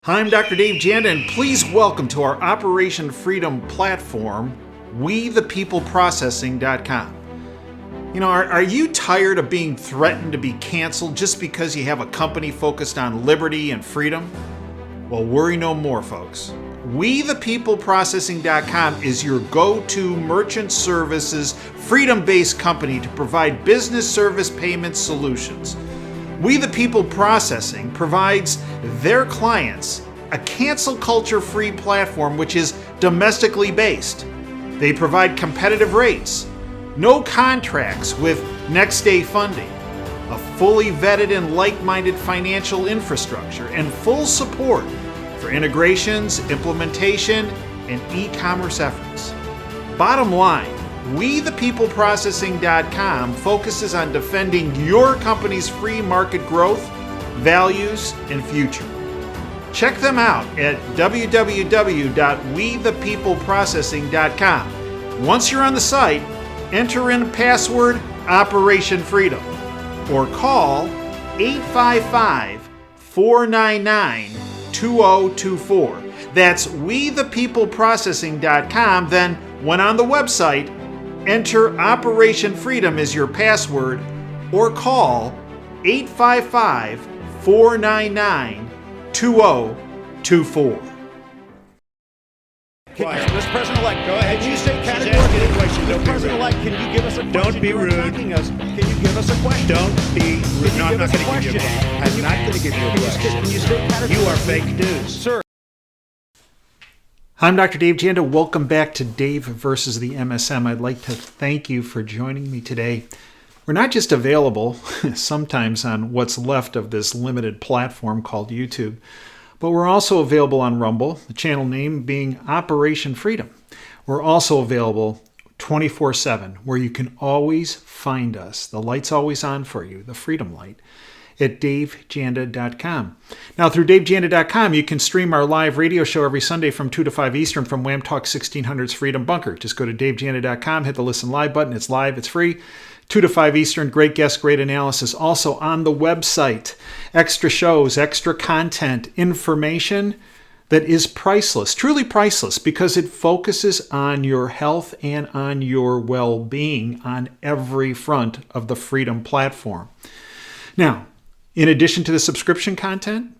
Hi, I'm Dr. Dave Janda, and please welcome to our Operation Freedom platform, WeThePeopleProcessing.com. You know, are you tired of being threatened to be canceled just because you have a company focused on liberty and freedom? Well, worry no more, folks. WeThePeopleProcessing.com is your go-to merchant services, freedom-based company to provide business service payment solutions. We the People Processing provides their clients a cancel culture-free platform which is domestically based. They provide competitive rates, no contracts with next-day funding, a fully vetted and like-minded financial infrastructure, and full support for integrations, implementation, and e-commerce efforts. Bottom line, WeThePeopleProcessing.com focuses on defending your company's free market growth, values, and future. Check them out at www.WeThePeopleProcessing.com. Once you're on the site, enter in password Operation Freedom or call 855-499-2024. That's WeThePeopleProcessing.com. Then, when on the website, enter Operation Freedom as your password or call 855-499-2024. Mr. President-elect, go ahead. Can you say categorically, Mr. President-elect, can you give us a question? Don't be rude. Can you give us a question? Don't be rude. No, I'm not going to give you a question. I'm not going to give you a question. Can you state categorically? You are fake news. Sir. I'm Dr. Dave Janda. Welcome back to Dave Vs The MSM. I'd like to thank you for joining me today. We're not just available sometimes on what's left of this limited platform called YouTube, but we're also available on Rumble, the channel name being Operation Freedom. We're also available 24/7, where you can always find us. The light's always on for you, the Freedom Light, at davejanda.com. Now, through davejanda.com, you can stream our live radio show every Sunday from 2 to 5 Eastern from Wham Talk 1600's Freedom Bunker. Just go to davejanda.com, hit the Listen Live button. It's live, it's free. 2 to 5 Eastern, great guests, great analysis. Also on the website, extra shows, extra content, information that is priceless, truly priceless, because it focuses on your health and on your well-being on every front of the Freedom platform. Now, in addition to the subscription content,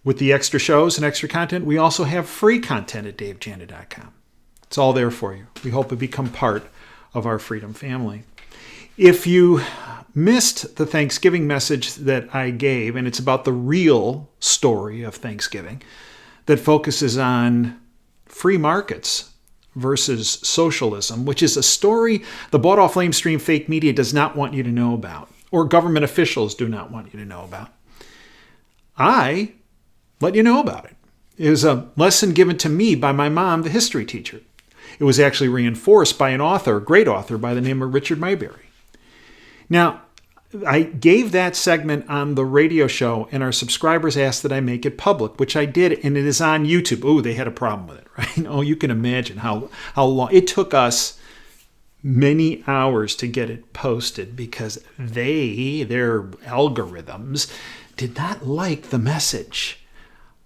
with the extra shows and extra content, we also have free content at davejanda.com. It's all there for you. We hope it become part of our Freedom family. If you missed the Thanksgiving message that I gave, and it's about the real story of Thanksgiving, that focuses on free markets versus socialism, which is a story the bought-off lamestream fake media does not want you to know about, or government officials do not want you to know about. I let you know about it. It was a lesson given to me by my mom, the history teacher. It was actually reinforced by an author, a great author by the name of Richard Mayberry. Now, I gave that segment on the radio show, and our subscribers asked that I make it public, which I did, and it is on YouTube. Oh, they had a problem with it, right? Oh, you can imagine how long. It took us many hours to get it posted because their algorithms did not like the message.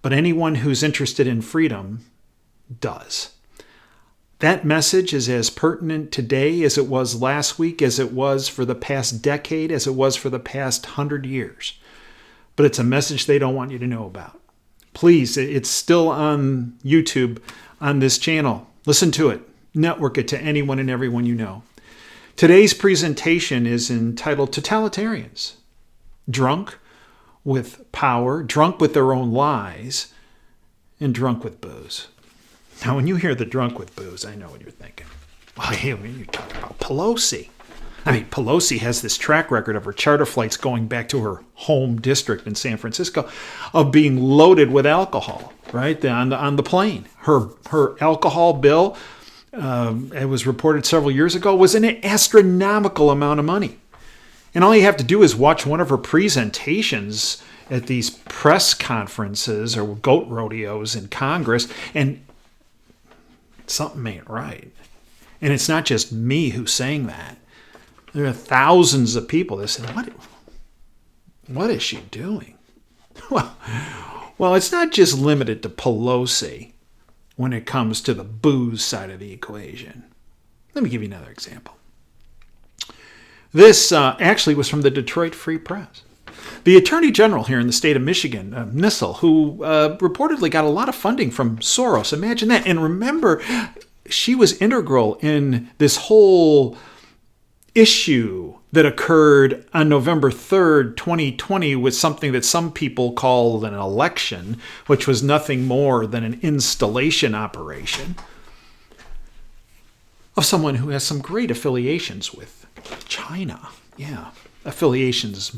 But anyone who's interested in freedom does. That message is as pertinent today as it was last week, as it was for the past decade, as it was for the past 100 years. But it's a message they don't want you to know about. Please, it's still on YouTube on this channel. Listen to it. Network it to anyone and everyone you know. Today's presentation is entitled Totalitarians. Drunk with power, drunk with their own lies, and drunk with booze. Now, when you hear the drunk with booze, I know what you're thinking. Well, hey, you're talking about Pelosi. I mean, Pelosi has this track record of her charter flights going back to her home district in San Francisco of being loaded with alcohol, right, on the plane. Her alcohol bill, it was reported several years ago, was an astronomical amount of money. And all you have to do is watch one of her presentations at these press conferences or goat rodeos in Congress, and something ain't right. And it's not just me who's saying that. There are thousands of people that say, what is she doing? Well, Well, it's not just limited to Pelosi when it comes to the booze side of the equation. Let me give you another example. This actually was from the Detroit Free Press. The Attorney General here in the state of Michigan, Nessel, who reportedly got a lot of funding from Soros. Imagine that. And remember, she was integral in this whole issue that occurred on November 3rd, 2020, with something that some people called an election, which was nothing more than an installation operation of someone who has some great affiliations with China. Yeah, affiliations,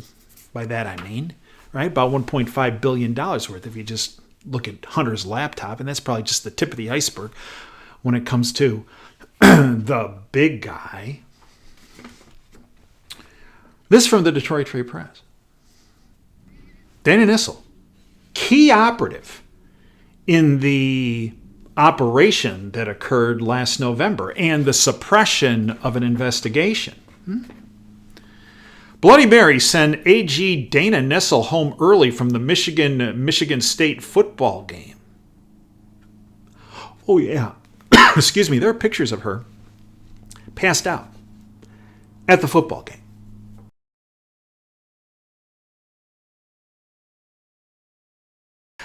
by that I mean, right? About $1.5 billion worth if you just look at Hunter's laptop, and that's probably just the tip of the iceberg when it comes to the big guy. This from the Detroit Free Press. Dana Nessel, key operative in the operation that occurred last November and the suppression of an investigation. Bloody Mary send AG Dana Nessel home early from the Michigan State football game. Oh, yeah. Excuse me. There are pictures of her passed out at the football game.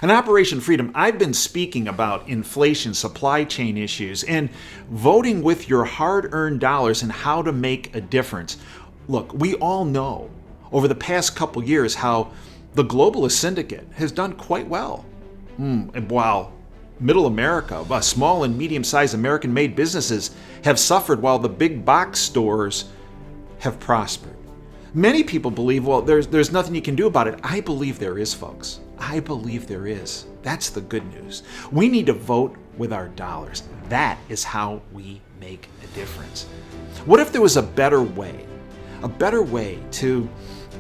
On Operation Freedom, I've been speaking about inflation, supply chain issues, and voting with your hard-earned dollars and how to make a difference. Look, we all know over the past couple years how the globalist syndicate has done quite well. And while middle America, small and medium-sized American-made businesses have suffered while the big box stores have prospered. Many people believe, well, there's nothing you can do about it. I believe there is, folks. I believe there is. That's the good news. We need to vote with our dollars. That is how we make a difference. What if there was a better way to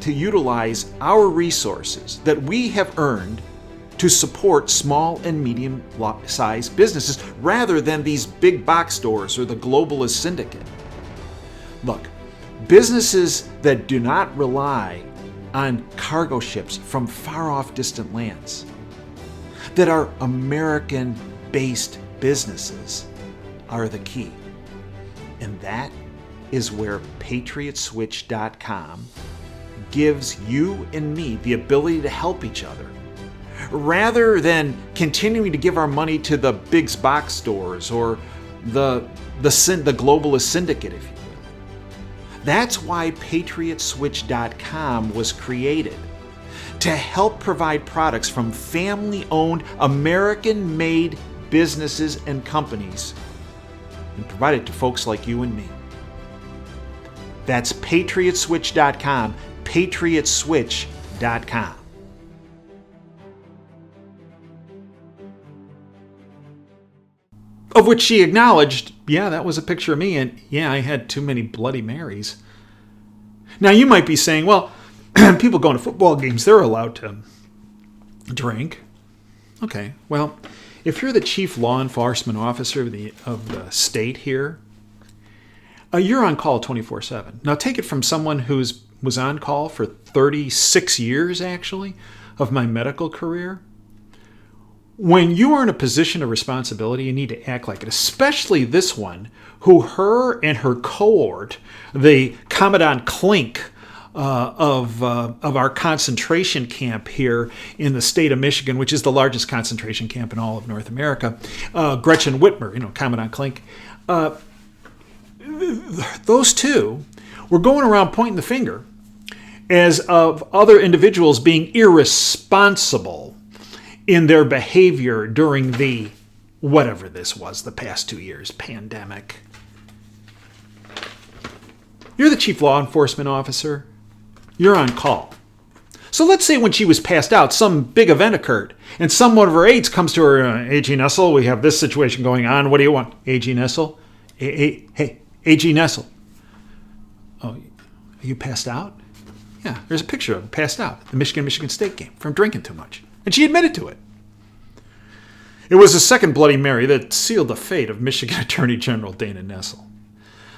utilize our resources that we have earned to support small and medium-sized businesses rather than these big box stores or the globalist syndicate? Look, businesses that do not rely on cargo ships from far-off distant lands, that are American-based businesses, are the key. And that is where PatriotSwitch.com gives you and me the ability to help each other. Rather than continuing to give our money to the big box stores or the globalist syndicate, if you will. That's why PatriotSwitch.com was created, to help provide products from family-owned, American-made businesses and companies, and provide it to folks like you and me. That's PatriotSwitch.com, PatriotSwitch.com. Of which she acknowledged, yeah, that was a picture of me, and yeah, I had too many Bloody Marys. Now, you might be saying, well, people going to football games, they're allowed to drink. Okay, well, if you're the chief law enforcement officer of the state here, you're on call 24/7. Now, take it from someone who was on call for 36 years, actually, of my medical career. When you are in a position of responsibility, you need to act like it, especially this one, who her and her cohort, the Commandant Klink of our concentration camp here in the state of Michigan, which is the largest concentration camp in all of North America, Gretchen Whitmer, Commandant Klink, those two were going around pointing the finger as of other individuals being irresponsible in their behavior during the, whatever this was, the past 2 years, pandemic. You're the chief law enforcement officer. You're on call. So let's say when she was passed out, some big event occurred, and someone of her aides comes to her, AG Nessel, we have this situation going on. What do you want? AG Nessel? Hey, AG Nessel. Oh, are you passed out? Yeah, there's a picture of her passed out at the Michigan State game from drinking too much. And she admitted to it. It was the second Bloody Mary that sealed the fate of Michigan Attorney General Dana Nessel.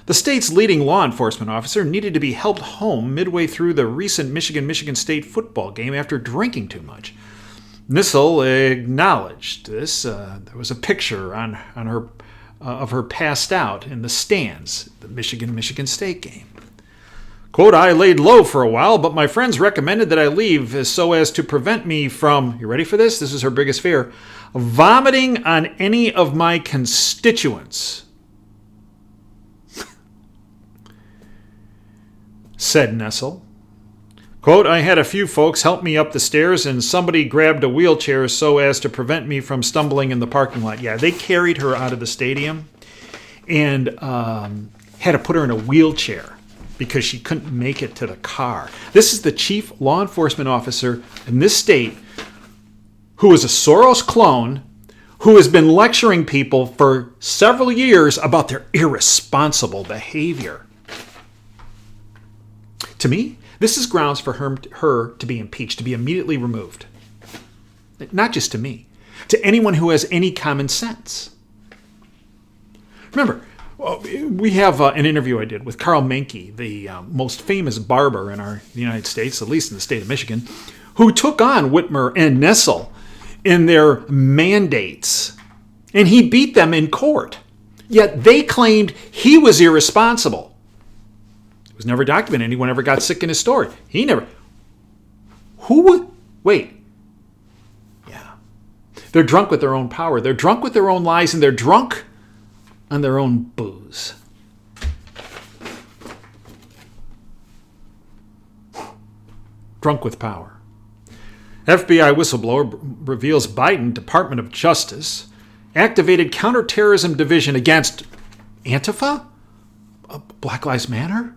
The state's leading law enforcement officer needed to be helped home midway through the recent Michigan State football game after drinking too much. Nessel acknowledged this. There was a picture on her of her passed out in the stands, the Michigan State game. Quote, I laid low for a while, but my friends recommended that I leave so as to prevent me from, you ready for this? This is her biggest fear, vomiting on any of my constituents. Said Nessel. Quote, I had a few folks help me up the stairs and somebody grabbed a wheelchair so as to prevent me from stumbling in the parking lot. Yeah, they carried her out of the stadium and had to put her in a wheelchair because she couldn't make it to the car. This is the chief law enforcement officer in this state who is a Soros clone who has been lecturing people for several years about their irresponsible behavior. To me, this is grounds for her to be impeached, to be immediately removed. Not just to me, to anyone who has any common sense. Remember, we have an interview I did with Carl Menke, the most famous barber in the United States, at least in the state of Michigan, who took on Whitmer and Nessel in their mandates, and he beat them in court. Yet they claimed he was irresponsible. It was never documented anyone ever got sick in his store. He never. Who would? Wait. Yeah. They're drunk with their own power. They're drunk with their own lies, and they're drunk on their own booze. Drunk with power. FBI whistleblower reveals Biden Department of Justice activated counterterrorism division against Antifa? Black Lives Matter?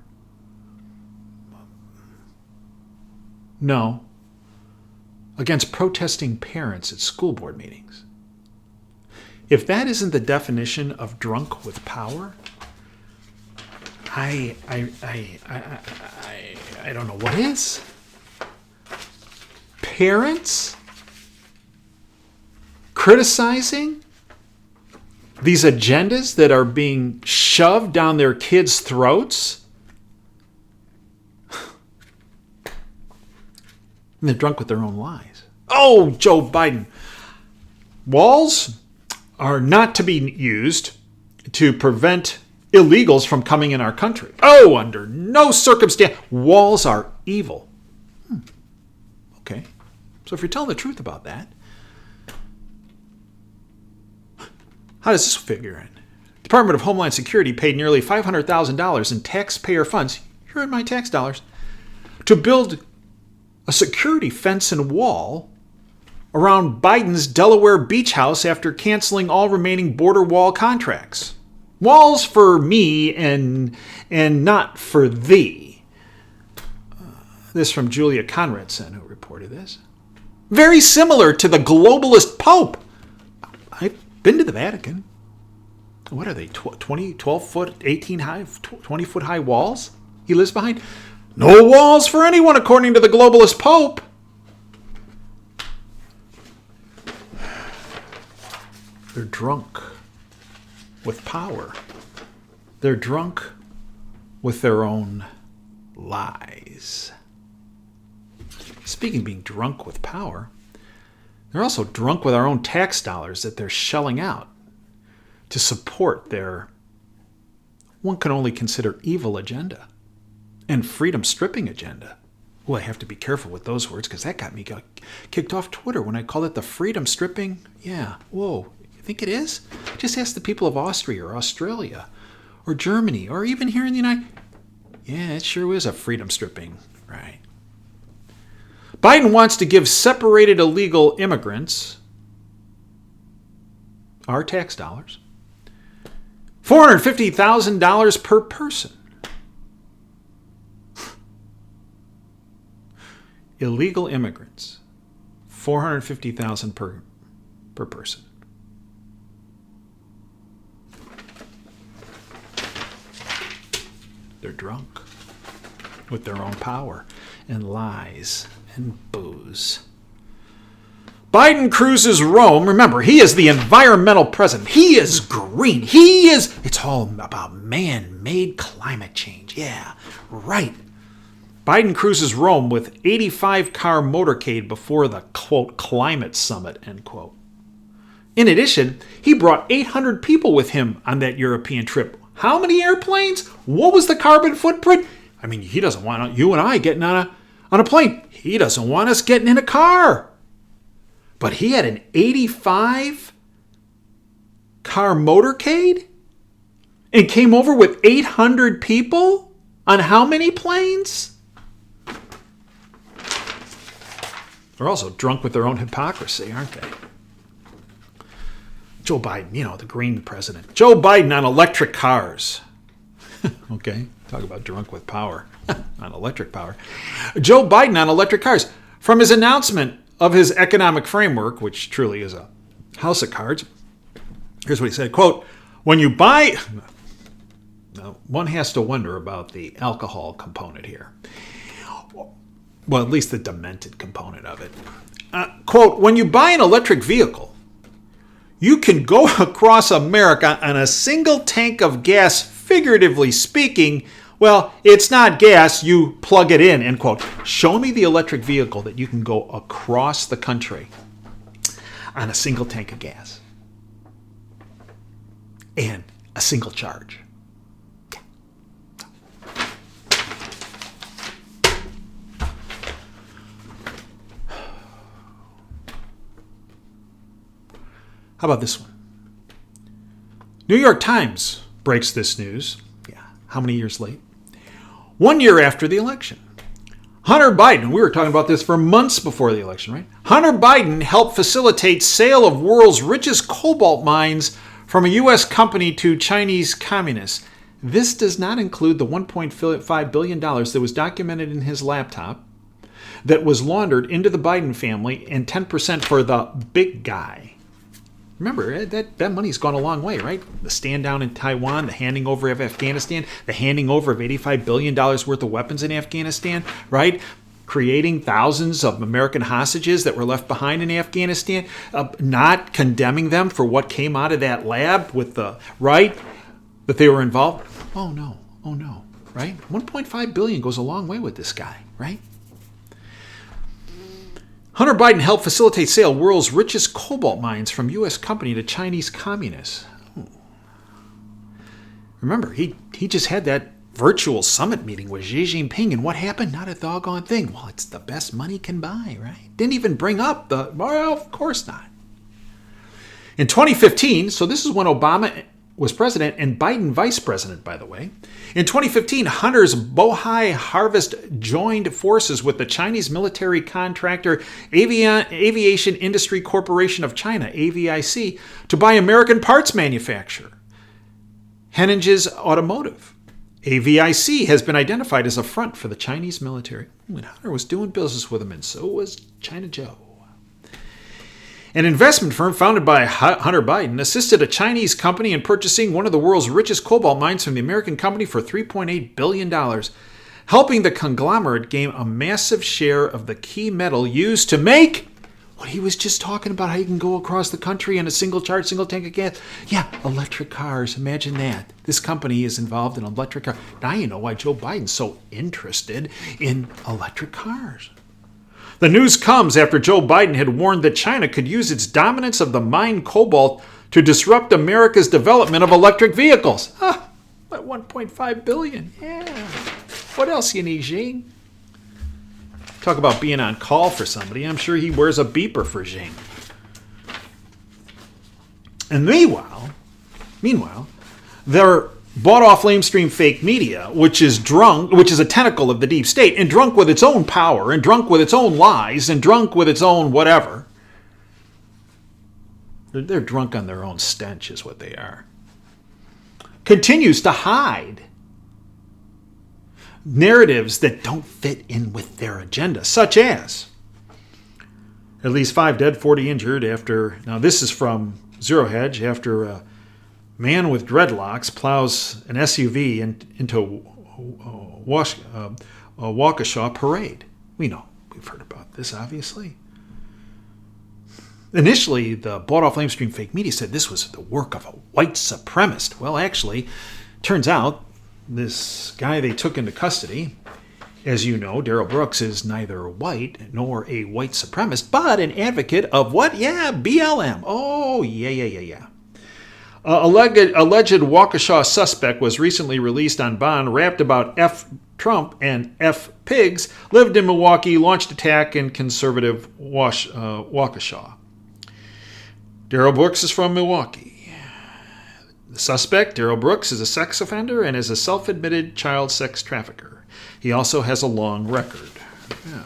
No. Against protesting parents at school board meetings. If that isn't the definition of drunk with power, I don't know what is. Parents criticizing these agendas that are being shoved down their kids' throats. And they're drunk with their own lies. Oh, Joe Biden. Walls are not to be used to prevent illegals from coming in our country. Oh, under no circumstance. Walls are evil. Okay. So if you're telling the truth about that, how does this figure in? Department of Homeland Security paid nearly $500,000 in taxpayer funds, here in my tax dollars, to build a security fence and wall around Biden's Delaware beach house after canceling all remaining border wall contracts. Walls for me and not for thee. This from Julia Conradson, who reported this. Very similar to the globalist Pope. I've been to the Vatican. What are they, 12 foot, 18 high, 20 foot high walls he lives behind? No walls for anyone, according to the globalist Pope. They're drunk with power. They're drunk with their own lies. Speaking of being drunk with power, they're also drunk with our own tax dollars that they're shelling out to support their, one can only consider, evil agenda and freedom stripping agenda. Well, I have to be careful with those words because that got me kicked off Twitter when I called it the freedom stripping. Yeah, whoa, you think it is? Just ask the people of Austria or Australia or Germany or even here in the United States. Yeah, it sure is a freedom stripping, right? Biden wants to give separated illegal immigrants, our tax dollars, $450,000 per person. Illegal immigrants, $450,000 per person. They're drunk with their own power and lies and booze. Biden cruises Rome. Remember, he is the environmental president. He is green. It's all about man-made climate change. Yeah, right. Biden cruises Rome with 85-car motorcade before the, quote, climate summit, end quote. In addition, he brought 800 people with him on that European trip. How many airplanes? What was the carbon footprint? I mean, he doesn't want you and I getting on a plane. He doesn't want us getting in a car. But he had an 85-car motorcade and came over with 800 people on how many planes? They're also drunk with their own hypocrisy, aren't they? Joe Biden, the green president. Joe Biden on electric cars. Okay, talk about drunk with power. On electric power. Joe Biden on electric cars. From his announcement of his economic framework, which truly is a house of cards, here's what he said, quote, when you buy... Now, one has to wonder about the alcohol component here. Well, at least the demented component of it. Quote, when you buy an electric vehicle, you can go across America on a single tank of gas, figuratively speaking. Well, it's not gas, you plug it in, end quote. Show me the electric vehicle that you can go across the country on a single tank of gas and a single charge. How about this one? New York Times breaks this news. Yeah, how many years late? 1 year after the election. Hunter Biden, we were talking about this for months before the election, right? Hunter Biden helped facilitate sale of world's richest cobalt mines from a U.S. company to Chinese communists. This does not include the $1.5 billion that was documented in his laptop that was laundered into the Biden family and 10% for the big guy. Remember, that money's gone a long way, right? The stand down in Taiwan, the handing over of Afghanistan, the handing over of $85 billion worth of weapons in Afghanistan, right? Creating thousands of American hostages that were left behind in Afghanistan, not condemning them for what came out of that lab with the, right? That they were involved. Oh no, right? $1.5 billion goes a long way with this guy, right? Hunter Biden helped facilitate sale of world's richest cobalt mines from U.S. company to Chinese communists. Remember, he just had that virtual summit meeting with Xi Jinping, and what happened? Not a doggone thing. Well, it's the best money can buy, right? Didn't even bring up well, of course not. In 2015, so this is when Obama was president and Biden vice president, by the way. In 2015, Hunter's Bohai Harvest joined forces with the Chinese military contractor Aviation Industry Corporation of China, AVIC, to buy American parts manufacturer, Henninge's Automotive. AVIC has been identified as a front for the Chinese military. And Hunter was doing business with them, and so was China Joe. An investment firm founded by Hunter Biden assisted a Chinese company in purchasing one of the world's richest cobalt mines from the American company for $3.8 billion, helping the conglomerate gain a massive share of the key metal used to make what he was just talking about, how you can go across the country in a single charge, single tank of gas. Yeah, electric cars. Imagine that. This company is involved in electric cars. Now you know why Joe Biden's so interested in electric cars. The news comes after Joe Biden had warned that China could use its dominance of the mined cobalt to disrupt America's development of electric vehicles. That $1.5 billion. Yeah. What else you need, Xi? Talk about being on call for somebody. I'm sure he wears a beeper for Xi. And meanwhile, they're bought off lamestream fake media, which is a tentacle of the deep state, and drunk with its own power, and drunk with its own lies, and drunk with its own whatever. They're drunk on their own stench is what they are. Continues to hide narratives that don't fit in with their agenda, such as at least 5 dead, 40 injured after, now this is from Zero Hedge, after a man with dreadlocks plows an SUV into a Waukesha parade. We've heard about this, obviously. Initially, the bought-off lamestream fake media said this was the work of a white supremacist. Well, actually, turns out this guy they took into custody, As you know, Darrell Brooks is neither white nor a white supremacist, but an advocate of what? Yeah, BLM. Oh, yeah. Alleged Waukesha suspect was recently released on bond, rapped about F Trump and F pigs, lived in Milwaukee, launched attack in conservative Waukesha. Darrell Brooks is from Milwaukee. The suspect, Darrell Brooks, is a sex offender and is a self-admitted child sex trafficker. He also has a long record. Yeah.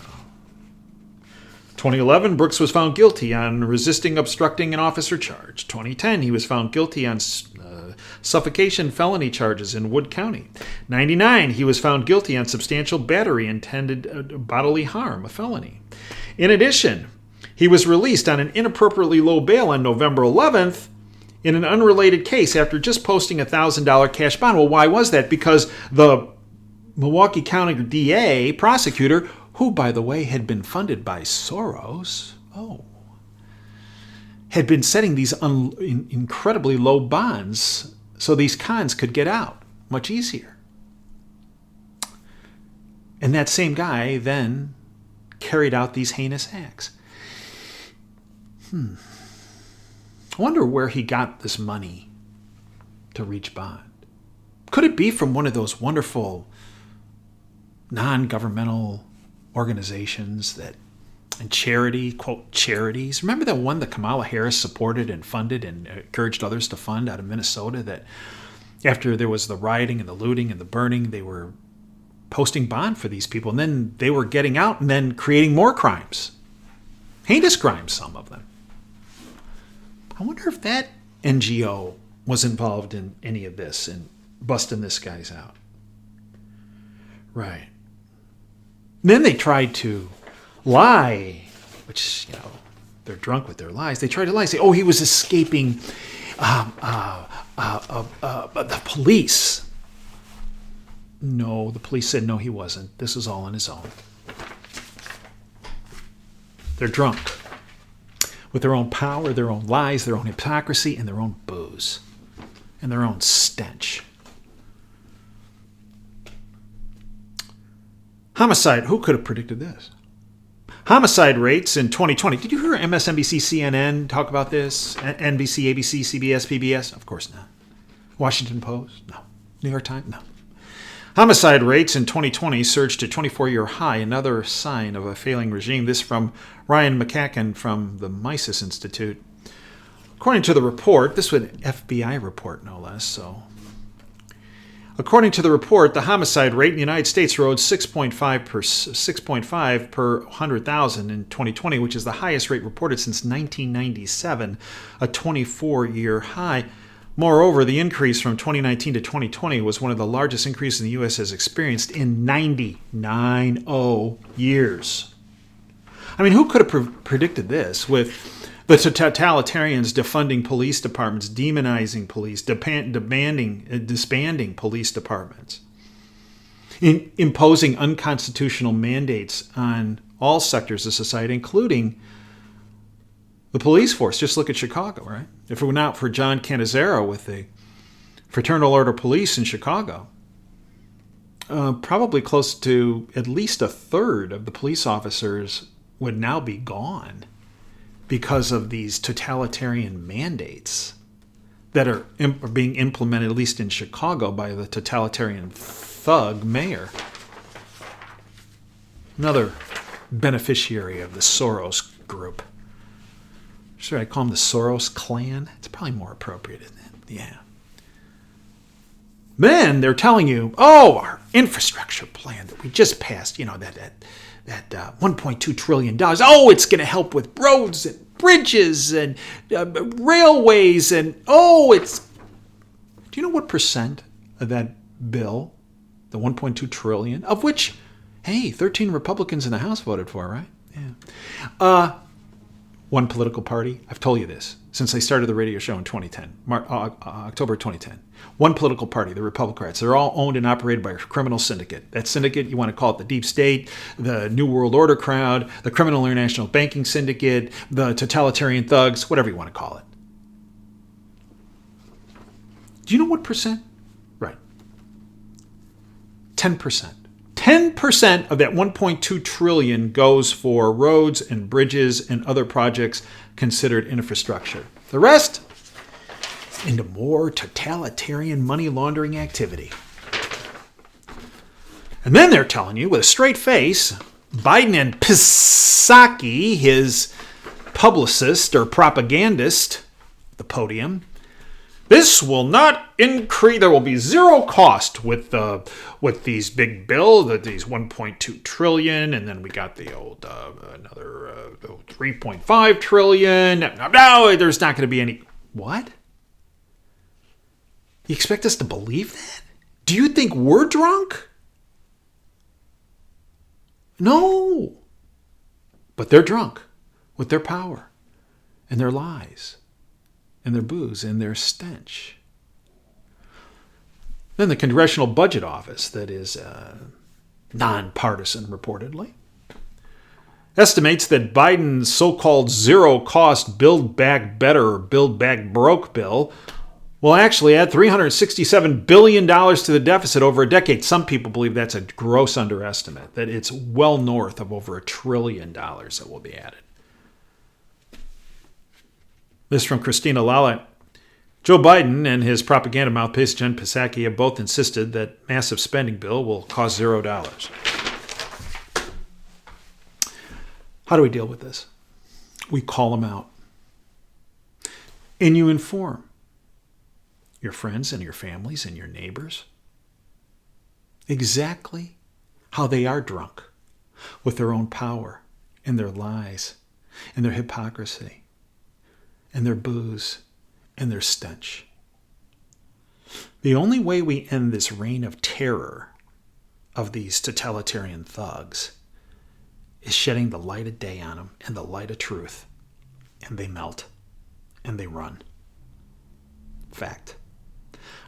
2011, Brooks was found guilty on resisting obstructing an officer charge. 2010, he was found guilty on suffocation felony charges in Wood County. 99, he was found guilty on substantial battery intended bodily harm, a felony. In addition, he was released on an inappropriately low bail on November 11th in an unrelated case after just posting a $1,000 cash bond. Well, why was that? Because the Milwaukee County DA prosecutor, who, by the way, had been funded by Soros, had been setting these incredibly low bonds so these cons could get out much easier. And that same guy then carried out these heinous acts. I wonder where he got this money to reach bond. Could it be from one of those wonderful non-governmental organizations and charity, quote, charities? Remember that one that Kamala Harris supported and funded and encouraged others to fund out of Minnesota, that after there was the rioting and the looting and the burning, they were posting bond for these people, and then they were getting out and then creating more crimes. Heinous crimes, some of them. I wonder if that NGO was involved in any of this and busting this guy's out. Right. Then they tried to lie, which, they're drunk with their lies. They tried to lie, say, he was escaping the police. No, the police said, no, he wasn't. This is all on his own. They're drunk with their own power, their own lies, their own hypocrisy, and their own booze, and their own stench. Homicide. Who could have predicted this? Homicide rates in 2020. Did you hear MSNBC, CNN talk about this? NBC, ABC, CBS, PBS? Of course not. Washington Post? No. New York Times? No. Homicide rates in 2020 surged to 24-year high, another sign of a failing regime. This from Ryan McCacken from the Mises Institute. According to the report, this was an FBI report, no less, so... According to the report, the homicide rate in the United States rose 6.5 per 100,000 in 2020, which is the highest rate reported since 1997, a 24-year high. Moreover, the increase from 2019 to 2020 was one of the largest increases the U.S. has experienced in 90 years. I mean, who could have predicted this with the totalitarians defunding police departments, demonizing police, disbanding police departments, imposing unconstitutional mandates on all sectors of society, including the police force? Just look at Chicago, right? If it were not for John Cannizzaro with the Fraternal Order Police in Chicago, probably close to at least a third of the police officers would now be gone because of these totalitarian mandates that are being implemented, at least in Chicago, by the totalitarian thug mayor. Another beneficiary of the Soros group. Should I call them the Soros clan? It's probably more appropriate, isn't it? Yeah. Then they're telling you, our infrastructure plan that we just passed, that $1.2 trillion. It's going to help with roads and bridges and railways. And, do you know what percent of that bill, the $1.2 trillion, of which, 13 Republicans in the House voted for, right? Yeah. One political party, I've told you this since I started the radio show in 2010, October 2010. One political party, the Republicans, they're all owned and operated by a criminal syndicate. That syndicate, you want to call it the Deep State, the New World Order crowd, the Criminal International Banking Syndicate, the totalitarian thugs, whatever you want to call it. Do you know what percent? Right. 10%. 10% of that 1.2 trillion goes for roads and bridges and other projects considered infrastructure. The rest into more totalitarian money laundering activity. And then they're telling you with a straight face, Biden and Psaki, his publicist or propagandist, at the podium, this will not increase. There will be zero cost with these big bills, these 1.2 trillion, and then we got the old another 3.5 trillion. No, there's not going to be any. What? You expect us to believe that? Do you think we're drunk? No. But they're drunk with their power and their lies and their booze and their stench. Then the Congressional Budget Office, that is nonpartisan reportedly, estimates that Biden's so-called zero-cost Build Back Better or Build Back Broke bill will actually add $367 billion to the deficit over a decade. Some people believe that's a gross underestimate, that it's well north of over $1 trillion that will be added. This from Christina Lala. Joe Biden and his propaganda mouthpiece, Jen Psaki, have both insisted that massive spending bill will cost $0. How do we deal with this? We call them out. And you inform your friends and your families and your neighbors exactly how they are drunk with their own power and their lies and their hypocrisy and their booze and their stench. The only way we end this reign of terror of these totalitarian thugs is shedding the light of day on them and the light of truth, and they melt and they run. Fact.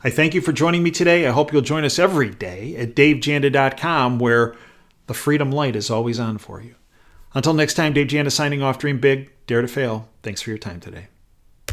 I thank you for joining me today. I hope you'll join us every day at davejanda.com, where the freedom light is always on for you. Until next time, Dave Janda signing off. Dream big, dare to fail. Thanks for your time today.